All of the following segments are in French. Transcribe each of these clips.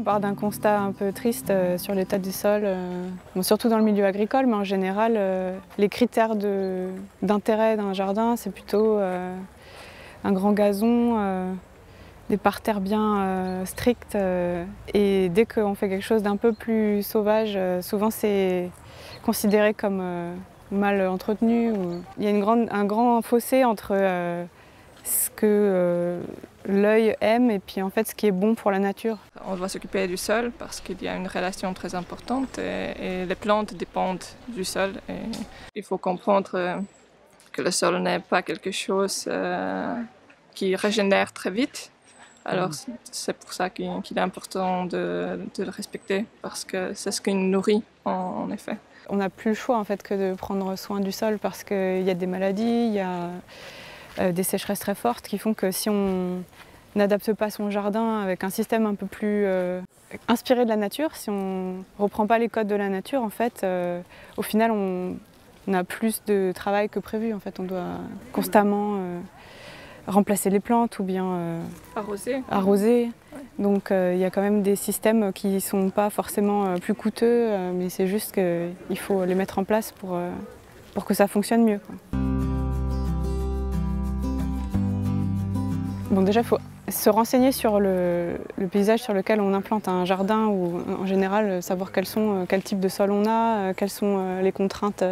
part d'un constat un peu triste sur l'état du sol, bon, surtout dans le milieu agricole, mais en général, les critères d'intérêt d'un jardin, c'est plutôt un grand gazon, des parterres bien stricts. Et dès qu'on fait quelque chose d'un peu plus sauvage, souvent c'est considéré comme mal entretenu. Il y a un grand fossé entre ce que l'œil aime et puis en fait ce qui est bon pour la nature. On doit s'occuper du sol parce qu'il y a une relation très importante et les plantes dépendent du sol. Et il faut comprendre que le sol n'est pas quelque chose qui régénère très vite. Alors c'est pour ça qu'il est important de le respecter parce que c'est ce qui nous nourrit en effet. On n'a plus le choix en fait que de prendre soin du sol parce qu'il y a des maladies, il y a des sécheresses très fortes qui font que si on n'adapte pas son jardin avec un système un peu plus inspiré de la nature, si on ne reprend pas les codes de la nature, en fait, au final on a plus de travail que prévu. En fait, on doit constamment remplacer les plantes ou bien arroser. Donc il y a quand même des systèmes qui ne sont pas forcément plus coûteux, mais c'est juste qu'il faut les mettre en place pour que ça fonctionne mieux, quoi. Bon, déjà, il faut se renseigner sur le paysage sur lequel on implante un jardin ou en général savoir quel type de sol on a, quelles sont les contraintes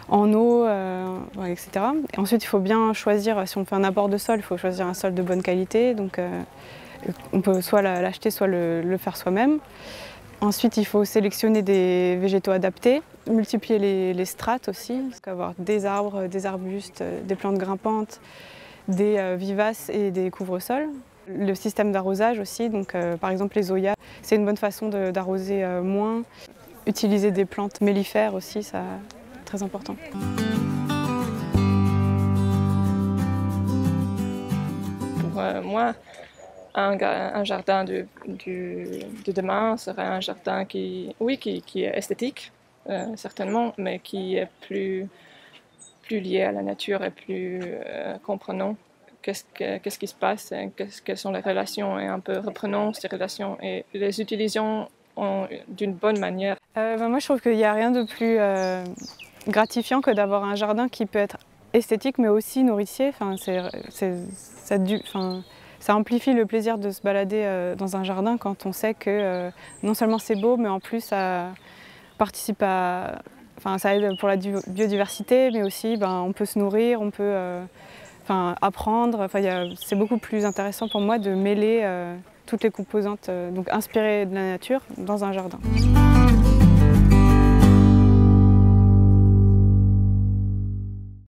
en eau, etc. Et ensuite, il faut bien choisir, si on fait un apport de sol, il faut choisir un sol de bonne qualité. Donc, on peut soit l'acheter, soit le faire soi-même. Ensuite, il faut sélectionner des végétaux adaptés, multiplier les strates aussi, avoir des arbres, des arbustes, des plantes grimpantes, des vivaces et des couvre-sols. Le système d'arrosage aussi, donc par exemple les zoyas, c'est une bonne façon d'arroser moins. Utiliser des plantes mellifères aussi, c'est très important. Pour moi, un jardin de demain serait un jardin qui est esthétique, certainement, mais qui est plus lié à la nature et plus comprenant qu'est-ce qui se passe, quelles sont les relations, et un peu reprenons ces relations et les utilisons d'une bonne manière. Moi je trouve qu'il n'y a rien de plus gratifiant que d'avoir un jardin qui peut être esthétique mais aussi nourricier. Enfin, ça amplifie le plaisir de se balader dans un jardin quand on sait que non seulement c'est beau, mais en plus ça participe ça aide pour la biodiversité, mais aussi on peut se nourrir, on peut apprendre. C'est beaucoup plus intéressant pour moi de mêler toutes les composantes donc inspirées de la nature dans un jardin.